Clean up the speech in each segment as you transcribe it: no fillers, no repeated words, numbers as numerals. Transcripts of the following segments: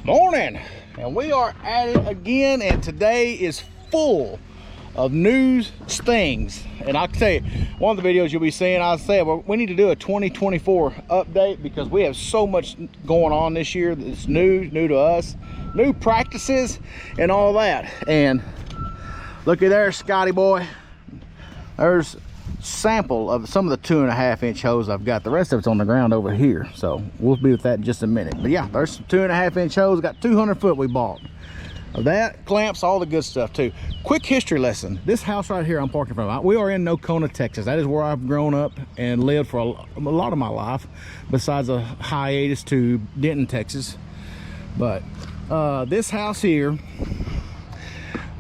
Morning, and we are at it again, and today is full of news things. And I'll tell you, one of the videos you'll be seeing, I said, well, we need to do a 2024 update because we have so much going on this year that's new to us, new practices and all that. And looky there, Scotty boy, there's sample of some of the 2.5-inch hose I've got. The rest of it's on the ground over here, so we'll be with that in just a minute. But yeah, there's some 2.5-inch hose. Got 200 foot we bought of that, clamps, all the good stuff too. Quick history lesson. This house right here I'm parking from, we are in Nocona, Texas. That is where I've grown up and lived for a lot of my life, besides a hiatus to Denton, Texas. But this house here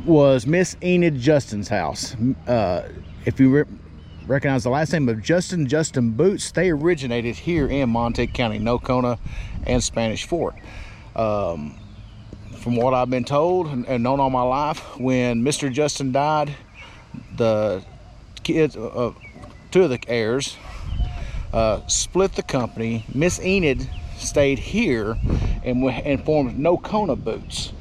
was Miss Enid Justin's house. If you recognize the last name of Justin Boots, they originated here in Montague County, Nocona and Spanish Fort. From what I've been told and known all my life, when Mr. Justin died, the kids, two of the heirs, split the company. Miss Enid stayed here and formed Nocona Boots,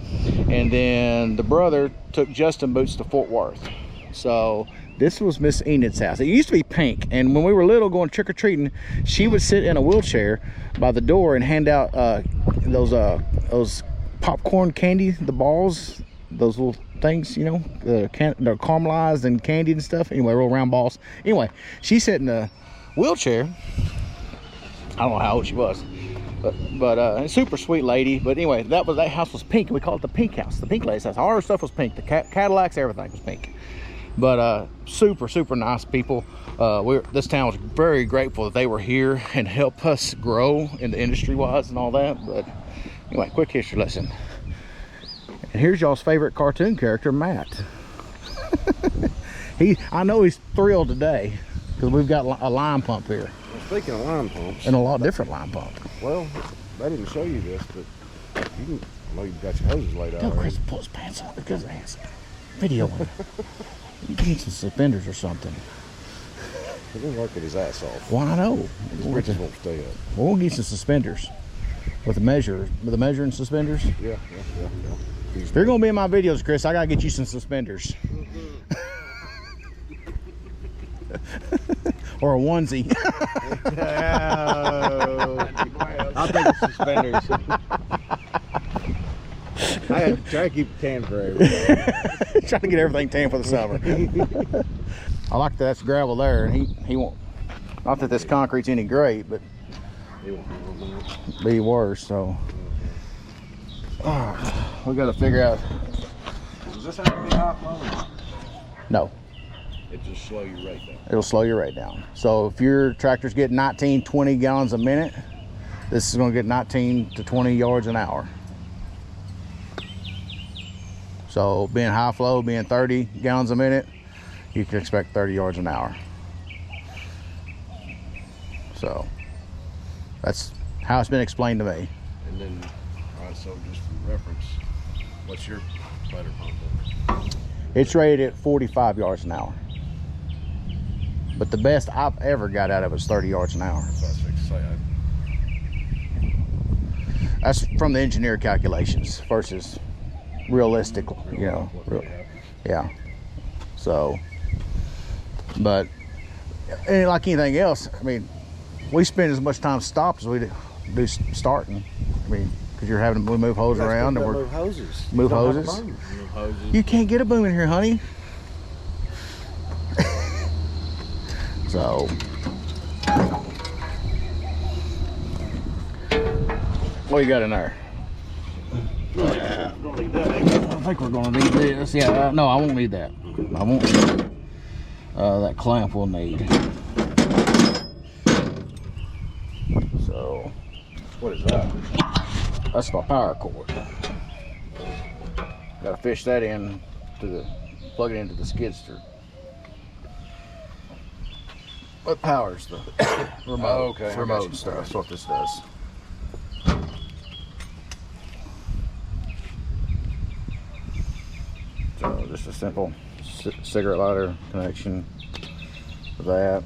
and then the brother took Justin Boots to Fort Worth. So this was Miss Enid's house. It used to be pink, and when we were little going trick-or-treating, she would sit in a wheelchair by the door and hand out those popcorn candy, the balls, those little things, you know, they're caramelized and candied and stuff. Anyway, real round balls. Anyway, she sat in a wheelchair. I don't know how old she was, but a super sweet lady. But anyway, that house was pink. We call it the pink house, the pink lady's house. All her stuff was pink. The Cadillacs, everything was pink. But super nice people. This town was very grateful that they were here and helped us grow in the industry wise and all that. But anyway, quick history lesson. And here's y'all's favorite cartoon character, Matt. I know he's thrilled today because we've got a line pump here. Well, speaking of line pumps, and a lot different line pump. Well, they didn't show you this, but you can. I know you've got your hoses laid out. Tell Chris to pull his pants up because he's videoing. You need some suspenders or something. He's been working his ass off. Well, I know. His britches won't stay up. We'll get some suspenders with the measuring suspenders. Yeah. If you're gonna be in my videos, Chris, I gotta get you some suspenders. Or a onesie. I'll take the suspenders. I try to keep the tan for everything. Trying to get everything tan for the summer. I like that's gravel there, and he won't. Not that this concrete's any great, but it won't be worse. So we got to figure out. Does this have to be high flow? No. It just slow your rate down. It'll slow your rate down. So if your tractor's getting 19-20 gallons a minute, this is going to get 19 to 20 yards an hour. So being high flow, being 30 gallons a minute, you can expect 30 yards an hour. So that's how it's been explained to me. And then, all right, so just for reference, what's your splatter pump? It's rated at 45 yards an hour. But the best I've ever got out of it is 30 yards an hour. So I was fixing to say. That's from the engineer calculations versus realistic, you know. Yeah. So, but like anything else, I mean, we spend as much time stopped as we do starting. I mean, because you're having to move hoses around, and move hoses. Move hoses. You can't get a boom in here, honey. So, what you got in there? Yeah. I think we're gonna need this. Yeah, no, I won't need that. I won't need that clamp we'll need. So, What is that? that's my power cord. Gotta fish that in plug it into the skidster. What powers the remote? Oh, okay. Remote stuff. That's what this does. So just a simple cigarette lighter connection for that.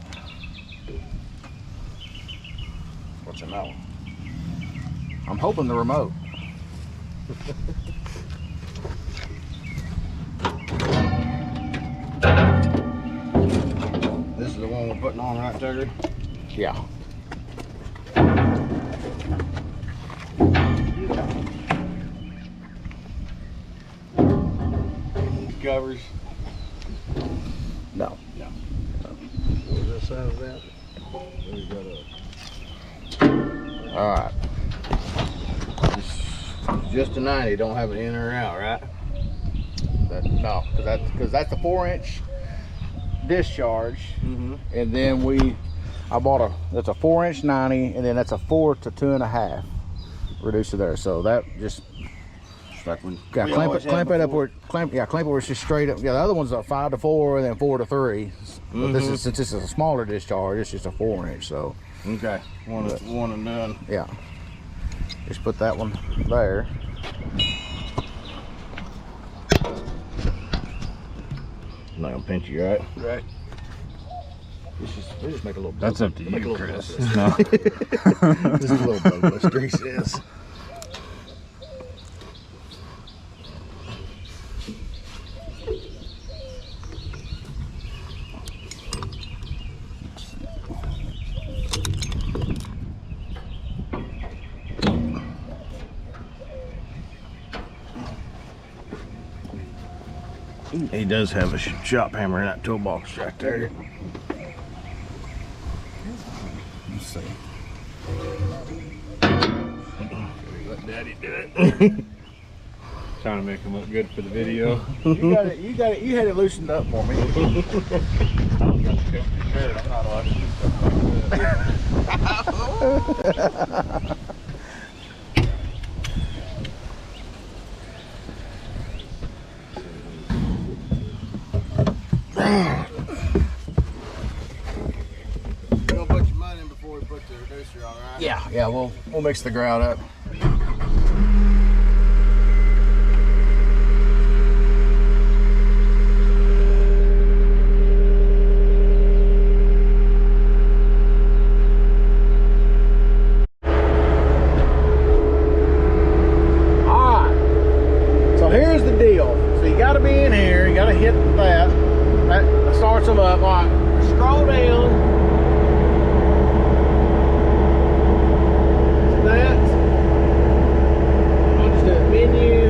What's in that one? I'm hoping the remote. This is the one we're putting on, right, Tugger? Yeah. Covers. No. No. What was that sound of that? There you go. All right. Just a 90. Don't have it in or out, right? No, because that's a 4-inch discharge, and then I bought that's a 4-inch 90, and then that's a 4 to 2.5 reducer there. So that just Like when clamp it up where clamp it where it's just straight up. Yeah, the other one's a 5 to 4 and then 4 to 3. But this is, since this is a smaller discharge, it's just a 4-inch. So okay, one and done. yeah, just put that one there. I'm not gonna pinch you, right? Right. We just make a little. That's up to you, Chris. No. Just a little bonus, Drake says. He does have a shop hammer in that toolbox right there. Let's see. Let Daddy do it. Trying to make him look good for the video. You got it. You had it loosened up for me. I'm not allowed to do stuff like that. We'll put your money in before we put the reducer on, right? Yeah. We'll mix the grout up. Starts them up. All right, scroll down to that. I'll just do it. Menu,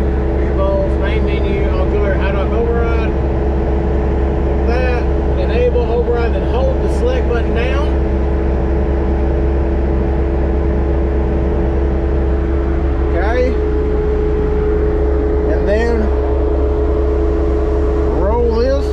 both main menu. I'll go there. How do I override? That, enable override, then hold the select button down. Okay, and then roll this.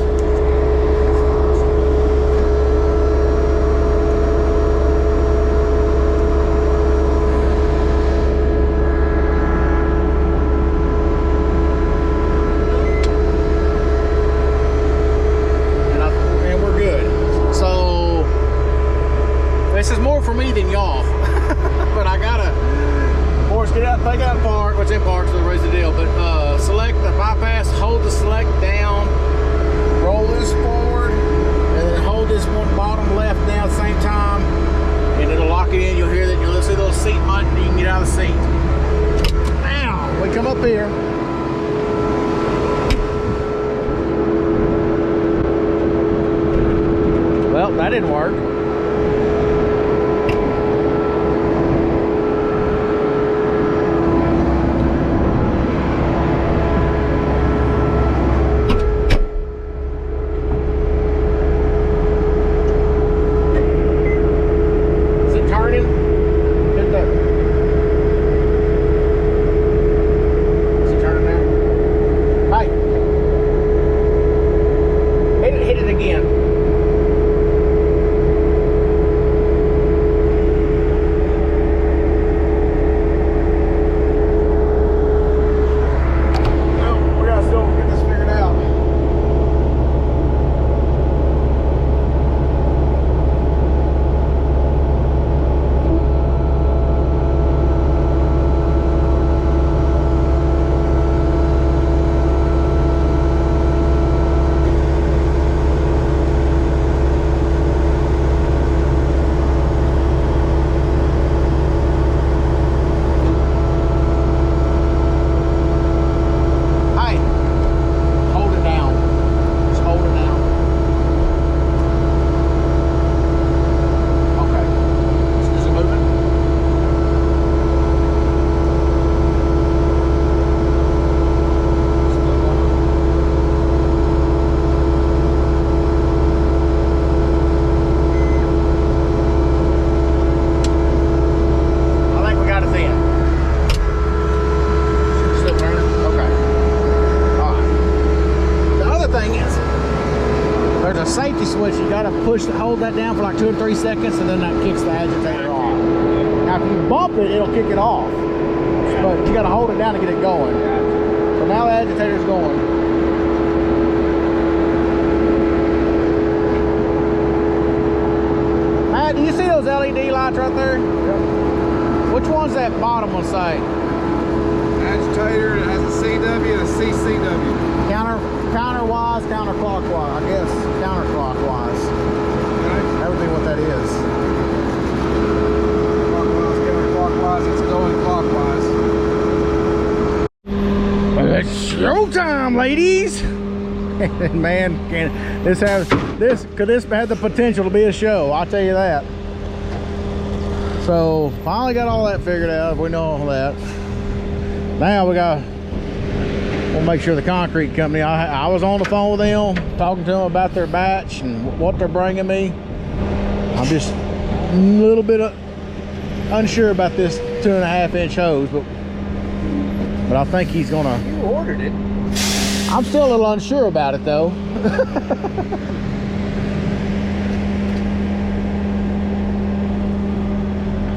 This is more for me than y'all, but I gotta, of course, take out part, what's in part, so raise the deal, but select the bypass, hold the select down, roll this forward, and then hold this one bottom left down at the same time, and it'll lock it in. You'll hear that, you'll see the little seat button, you can get out of the seat. Now, we come up here. Well, that didn't work. switch. You gotta hold that down for like 2 or 3 seconds, and then that kicks the agitator off. Now, if you bump it, it'll kick it off. But you gotta hold it down to get it going. So now the agitator's going. Matt, do you see those LED lights right there? Yep. Which one's that bottom one say? Agitator, it has a CW and a CCW. Counterwise, counterclockwise. I guess counterclockwise. Okay. That would be what that is. Clockwise, counterclockwise, it's going clockwise. Well, it's showtime, ladies. Man, this could have the potential to be a show, I'll tell you that. So finally got all that figured out. We know all that. Now we'll make sure the concrete company, I was on the phone with them talking to them about their batch and what they're bringing me. I'm just a little bit unsure about this 2.5-inch hose, but I think he's gonna. You ordered it. I'm still a little unsure about it though.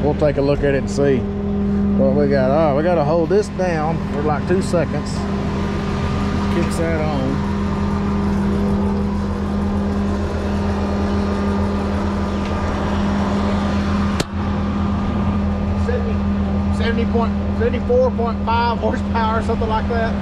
We'll take a look at it and see what we got. All right, we got to hold this down for like 2 seconds. Kicks that on. 74.5 horsepower, something like that.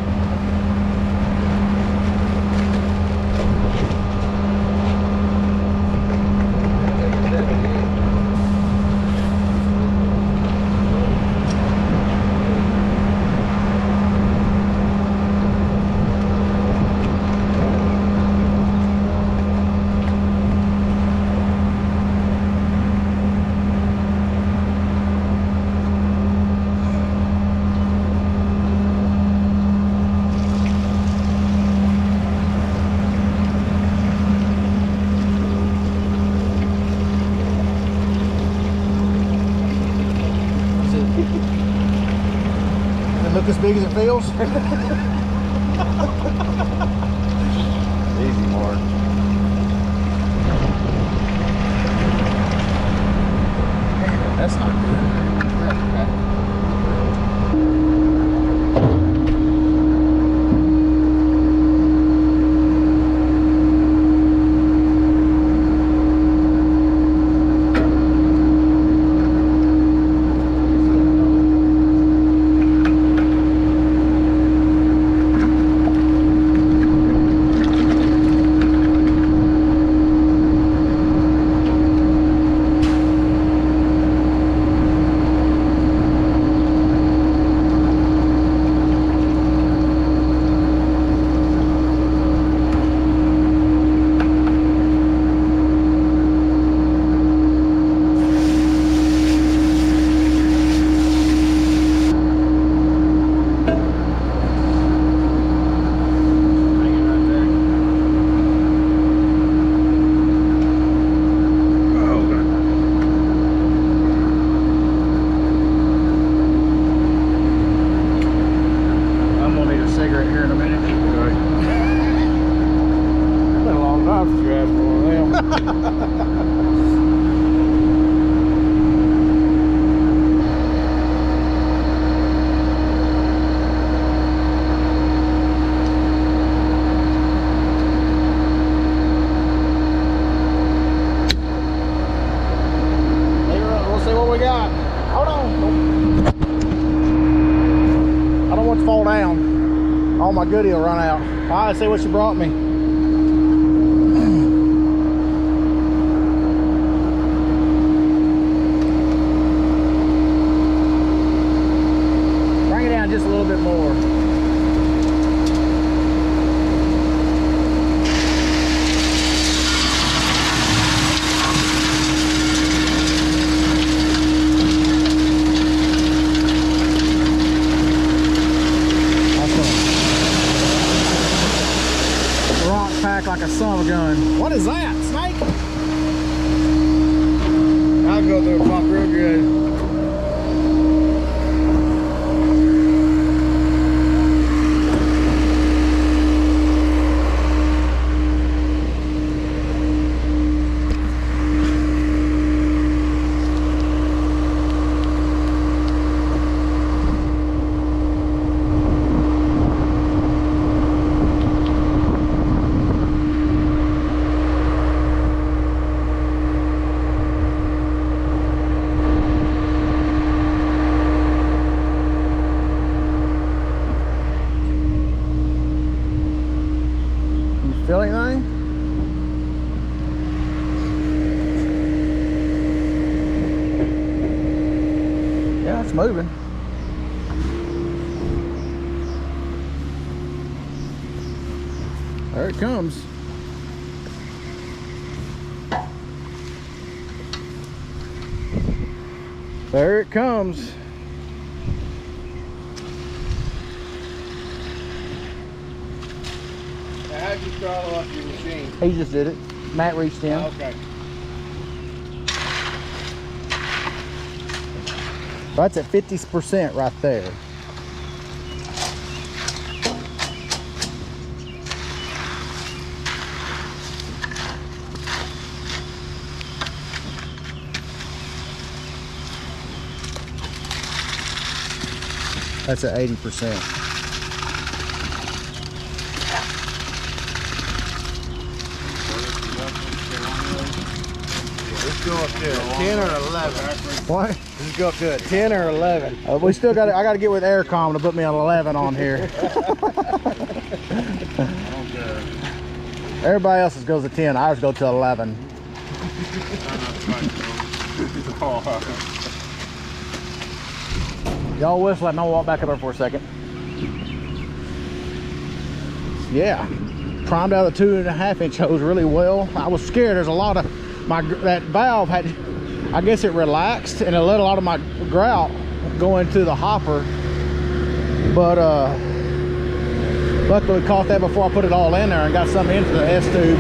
Look as big as it feels. Easy, Mark. That's not good. Fall down. All my goodie will run out. All right, see what you brought me. Bring it down just a little bit more. Like a son of a gun. What is that? Snake? I'll go through a pump real good. There it comes. There it comes. How'd you throttle up your machine? He just did it. Matt reached in. Okay. That's at 50% right there. That's at 80%. Let's go up to 10 or 11. What? Let's go up to 10 or 11. We still got. I got to get with Aircom to put me on 11 on here. Everybody else's goes to 10. Ours go to 11. Y'all whistle and I'll walk back up there for a second. Yeah, primed out the 2.5-inch hose really well. I was scared. There's a lot of that valve had, I guess it relaxed and it let a lot of my grout go into the hopper. But luckily we caught that before I put it all in there and got some into the S tube.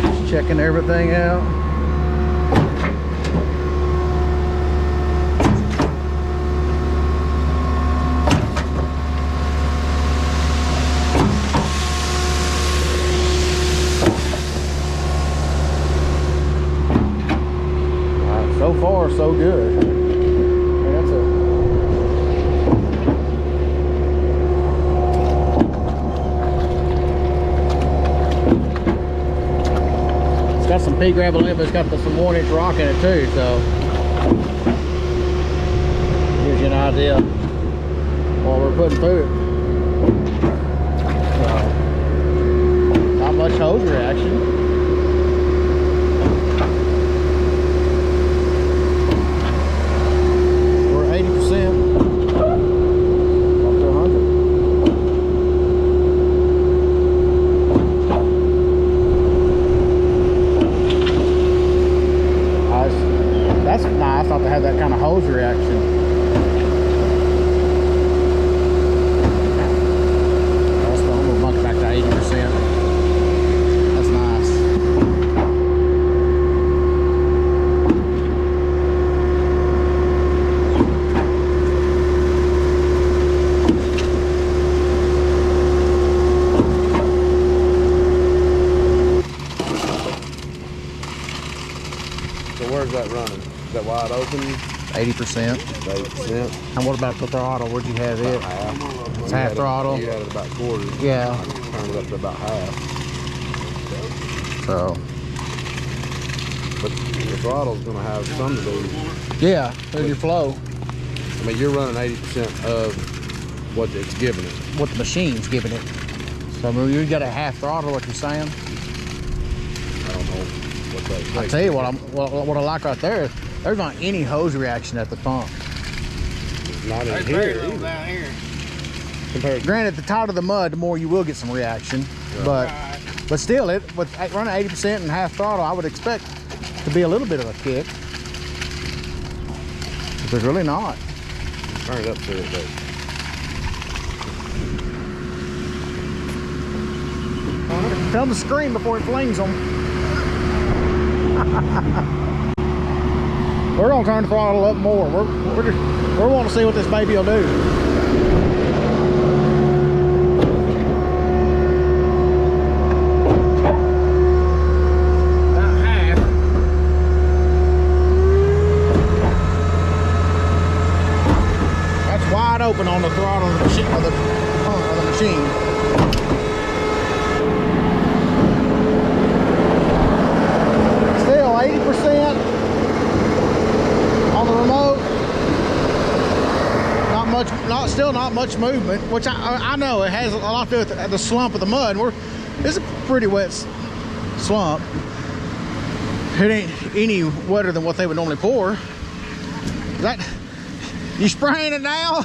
Just checking everything out. So far, so good. That's it's got some pea gravel in it, but it's got some 1-inch rock in it too, so gives you an idea what we're putting through it. So, not much hose reaction. That's nice not to have that kind of hose reaction. I'm gonna bump it back to 80%. That's nice. So where's that running? Is that wide open? 80%. 80%. And what about the throttle? Where'd you have it? Half. It's half throttle. You had it about quarter. Yeah. I turned it up to about half. So. But the throttle's going to have some to do. Yeah, there's your flow. I mean, you're running 80% of what it's giving it. What the machine's giving it. So I mean, you got a half throttle, what you're saying? I don't know what that I'll tell you what I like right there. There's not any hose reaction at the pump. Not in here. Down here. Compared. Granted, the tighter the mud, the more you will get some reaction. Right. But still, with running 80% and half throttle, I would expect to be a little bit of a kick. But there's really not. Turn it up to it, though. Tell them to scream before it flings them. We're gonna turn the throttle up more. We're wanting to see what this baby will do. About half. That's wide open on the throttle of the machine. Still 80% on the remote. Still not much movement, which I know it has a lot to do with the slump of the mud. It's a pretty wet slump. It ain't any wetter than what they would normally pour. That, you spraying it now?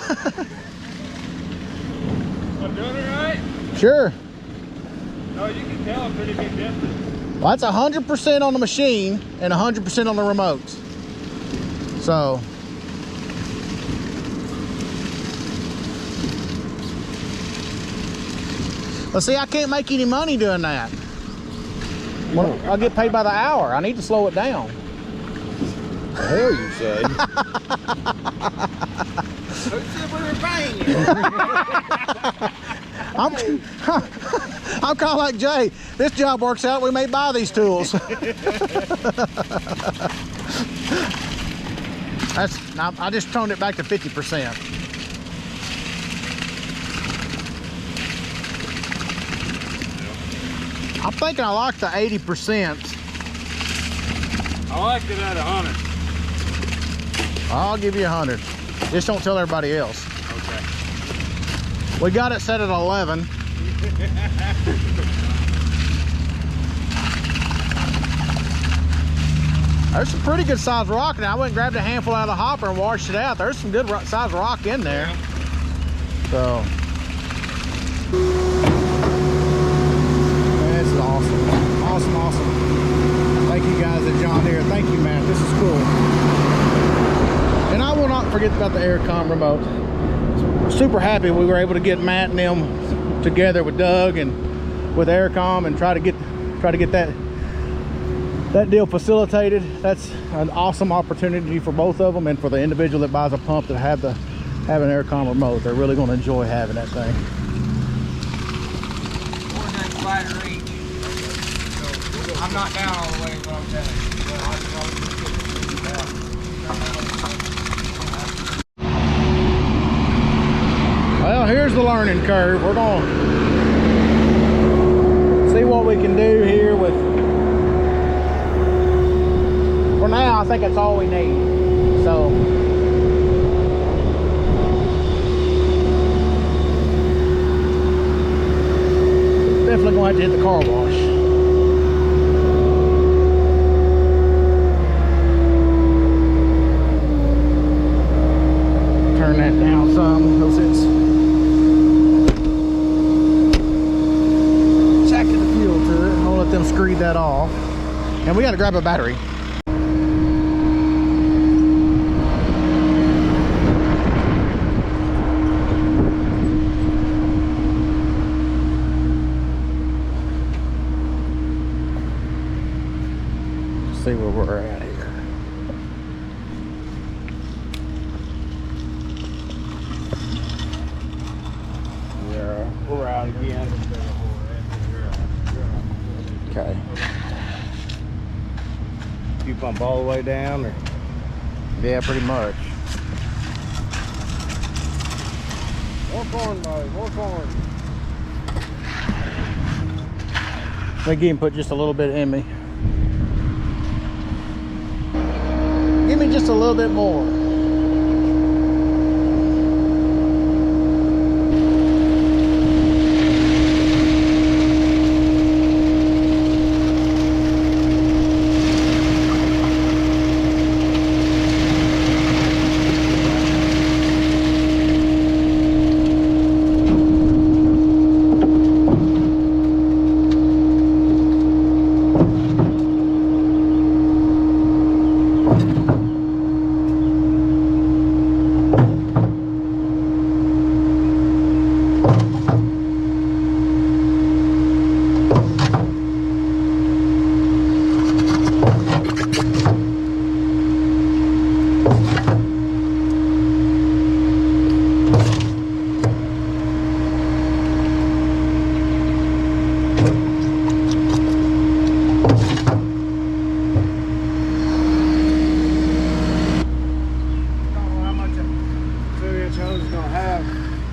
I'm doing it right? Sure. No, you can tell a pretty big difference. Well, that's 100% on the machine and 100% on the remote. So. Well, see, I can't make any money doing that. Well, I'll get paid by the hour. I need to slow it down. The hell you say? Who said we were paying you? I'm kind of like Jay. This job works out, we may buy these tools. I just toned it back to 50%. I'm thinking I like the 80%. I liked it at 100. I'll give you 100. Just don't tell everybody else. Okay. We got it set at 11. There's some pretty good sized rock now. I went and grabbed a handful out of the hopper and washed it out. There's some good sized rock in there. So. This is awesome. Awesome, awesome. Thank you guys at John Deere. Thank you, Matt. This is cool. And I will not forget about the Aircom remote. Super happy we were able to get Matt and them together with Doug and with Aircom and try to get that deal facilitated. That's an awesome opportunity for both of them and for the individual that buys a pump to have an Aircom remote. They're really going to enjoy having that thing. I'm not down all the way, what I'm telling you. Well, here's the learning curve. We're going to see what we can do here with. For now, I think that's all we need. So. Definitely going to have to hit the car wash. Turn that down some because it's jacking the fuel to it. I'll let them screed that off. And we got to grab a battery. See where we're at here. Yeah, we're out again. Okay. You pump all the way down, or? Yeah, pretty much. Work on, buddy. Work on. Let him put just a little bit in me. Give me just a little bit more.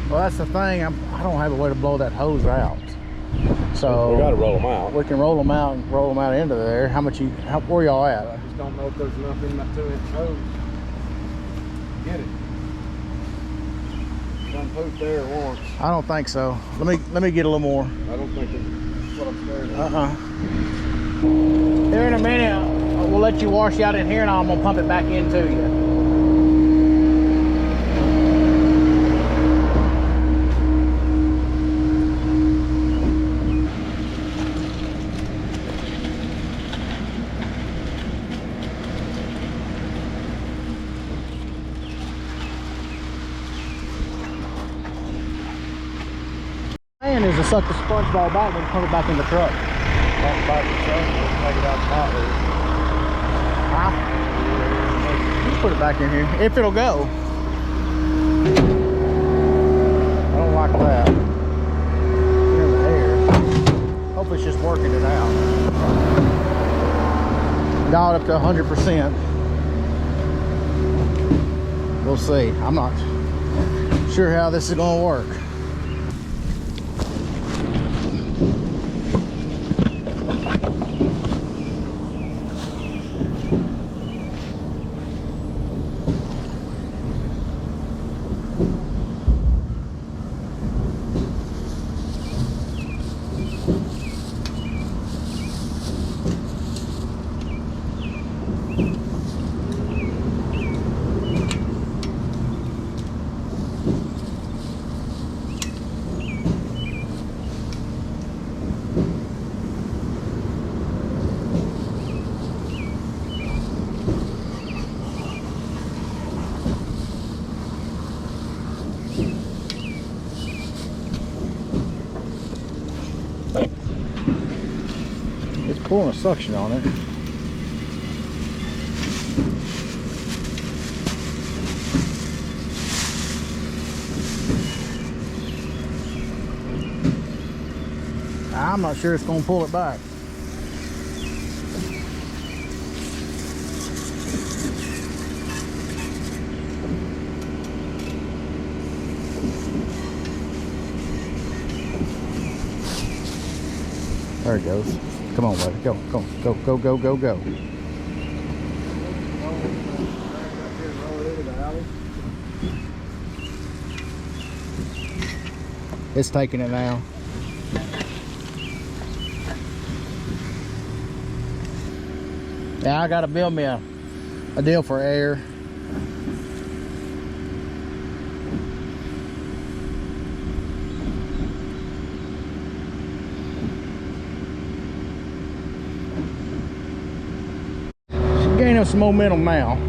Well, that's the thing. I don't have a way to blow that hose out. So We gotta roll them out. we can roll them out and roll them out into there. Where y'all at? I just don't know if there's enough in that 2-inch hose. Get it. Done pooped there once. I don't think so. Let me get a little more. I don't think that's what I'm scared of. Here in a minute, we'll let you wash out in here, and I'm gonna pump it back into you. Plan is to suck the sponge ball back and pump it back in the truck. Take it out the pot. Just put it back in here if it'll go. I don't like that. Here's the air. Hopefully it's just working it out. Dial it up to 100%. We'll see. I'm not sure how this is going to work. It's pulling a suction on it. I'm not sure it's going to pull it back. There it goes. Come on, buddy. Go, go, go, go, go, go, go. It's taking it now. Yeah, I gotta build me a deal for air. She's gaining some momentum now.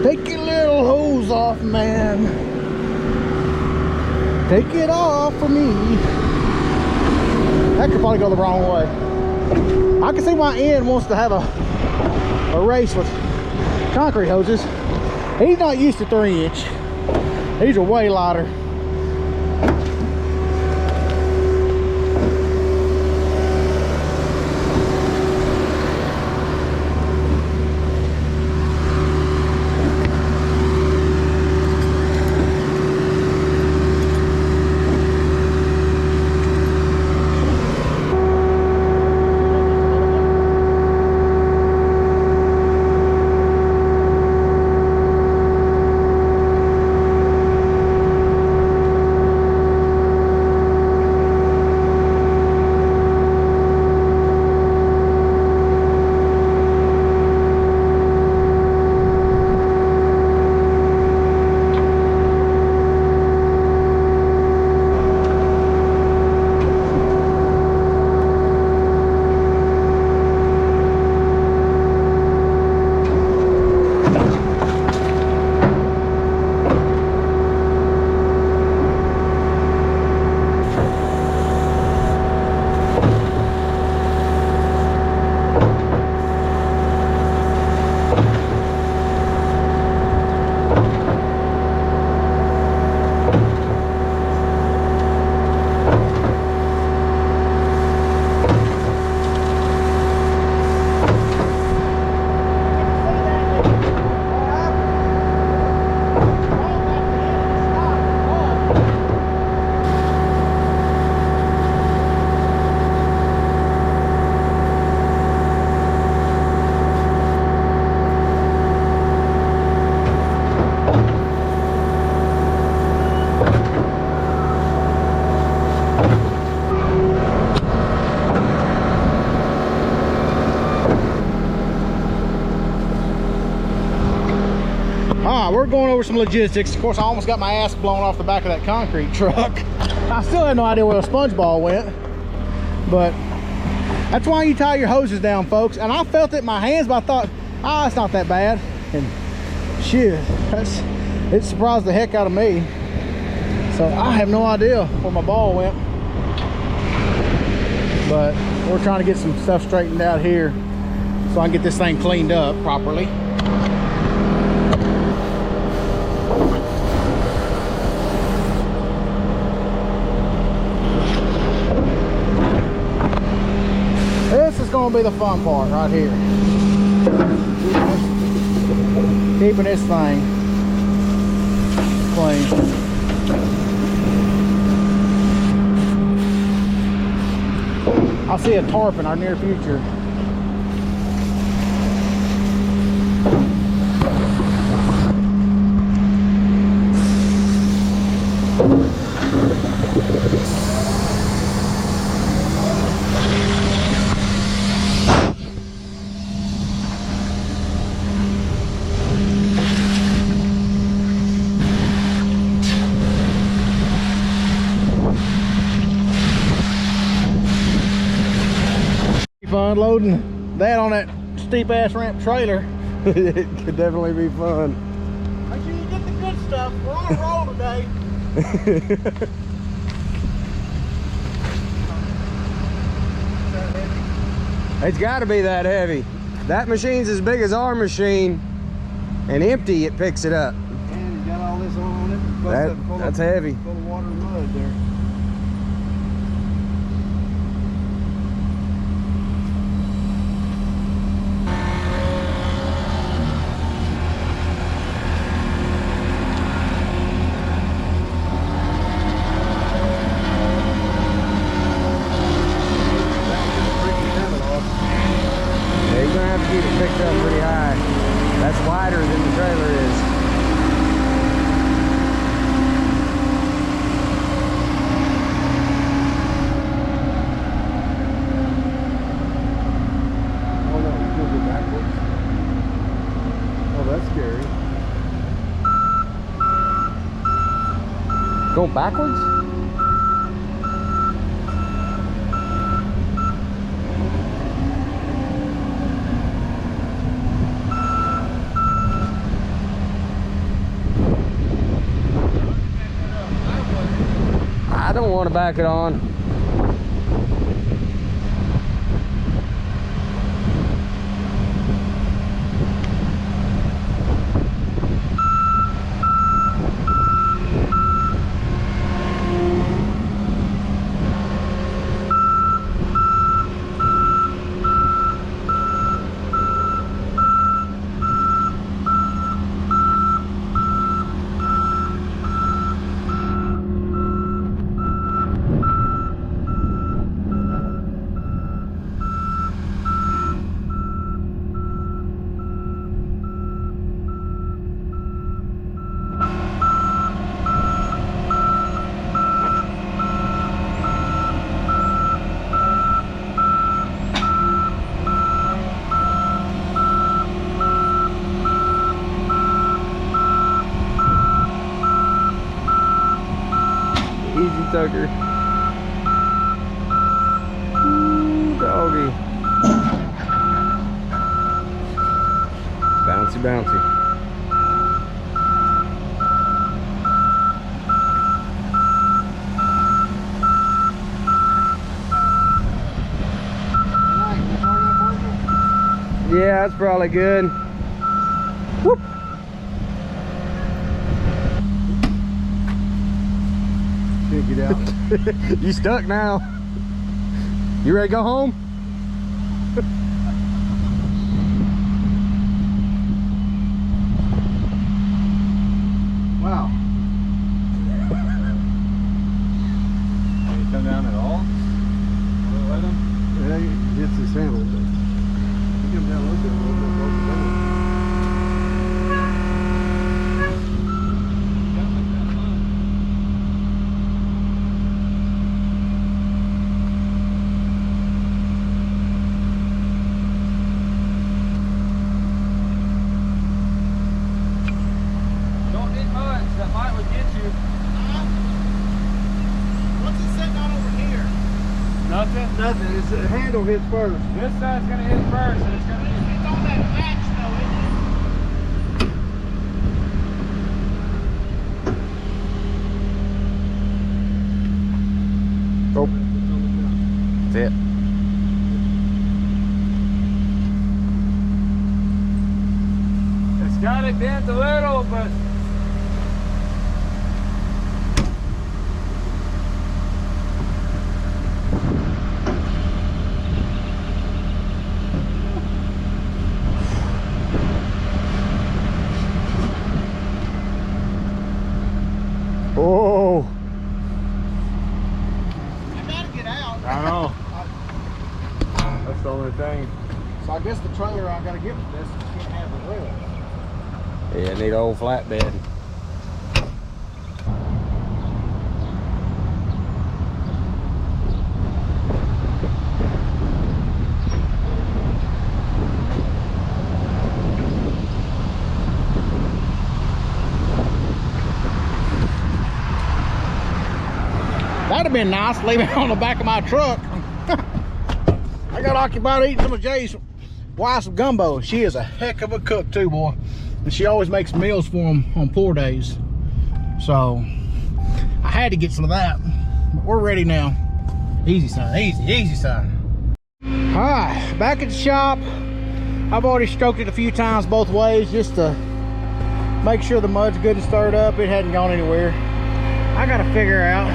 Take your little hose off, man. Take it off for me. That could probably go the wrong way. I can see why Ian wants to have a race with concrete hoses. He's not used to 3-inch. These are way lighter. over some logistics. Of course, I almost got my ass blown off the back of that concrete truck. I still had no idea where the sponge ball went, but that's why you tie your hoses down, folks. And I felt it in my hands, but I thought, ah, it's not that bad. And shit, it surprised the heck out of me. So I have no idea where my ball went, but we're trying to get some stuff straightened out here so I can get this thing cleaned up properly. This is going to be the fun part right here. Keeping this thing clean. I see a tarp in our near future. Fun loading that on that steep ass ramp trailer. It could definitely be fun. Make sure you get the good stuff. We're on a roll today. It's got to be that heavy. That machine's as big as our machine, and empty it picks it up. And you got all this on it. That's heavy. Full of water and mud there. Picked up pretty high. That's wider than the trailer is. Oh no, you gonna go backwards? Oh, that's scary. Going backwards? I don't want to back it on. Easy Tucker. Ooh, doggy. Bouncy, bouncy. Yeah, that's probably good. Whoop. Can't get out. You stuck now. You ready to go home? Wow. Can you come down at all? Let him? Yeah, he hits his handle. He comes down a little bit, goes down. nothing? Nothing. It's the handle hits first. This side's gonna hit first, and it's gonna be. It's on that latch though, isn't it? Oh, that's it. It's got it bent a little, but. Oh, I gotta get out. I know. That's the only thing. So I guess the trailer I gotta get with this can't have the wheels. yeah, need an old flatbed. That'd have been nice, leaving it on the back of my truck. I got occupied eating some of Jay's wife's gumbo. She is a heck of a cook too, boy. And she always makes meals for them on poor days. So I had to get some of that. But we're ready now. Easy, son. Easy, easy, son. All right, back at the shop. I've already stroked it a few times both ways just to make sure the mud's good and stirred up. It hadn't gone anywhere. I gotta figure out.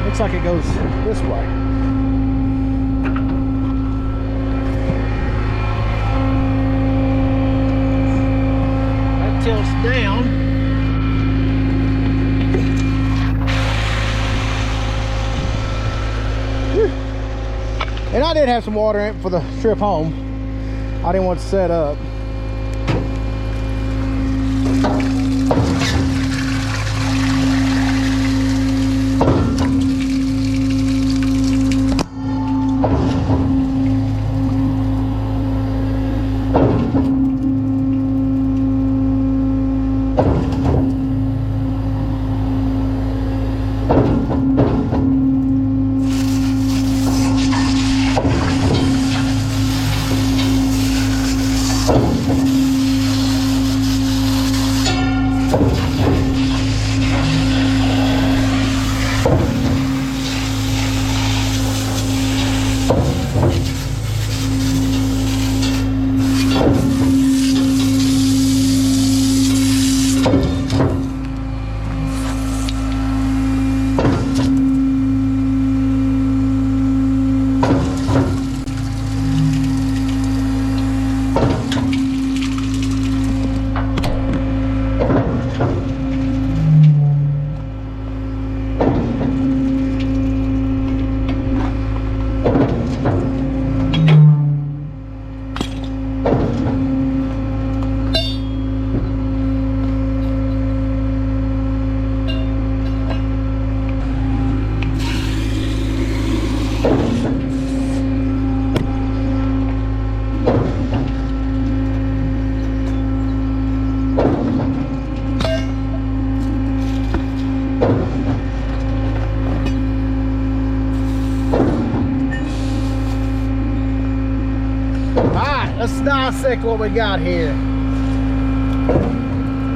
Looks like it goes this way. That tilts down. Whew. And I did have some water in it for the trip home. I didn't want to set up. Let's dissect what we got here.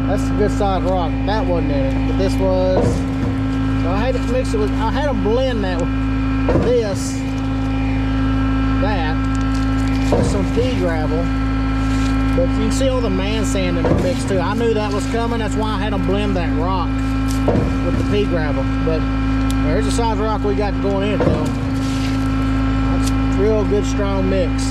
That's a good sized rock. That wasn't in it, but this was. So I had to mix it with, I had them blend that with this, that, with some pea gravel. But you can see all the man sand in the mix too. I knew that was coming, that's why I had them blend that rock with the pea gravel. But there's the size rock we got going in it though. That's a real good strong mix.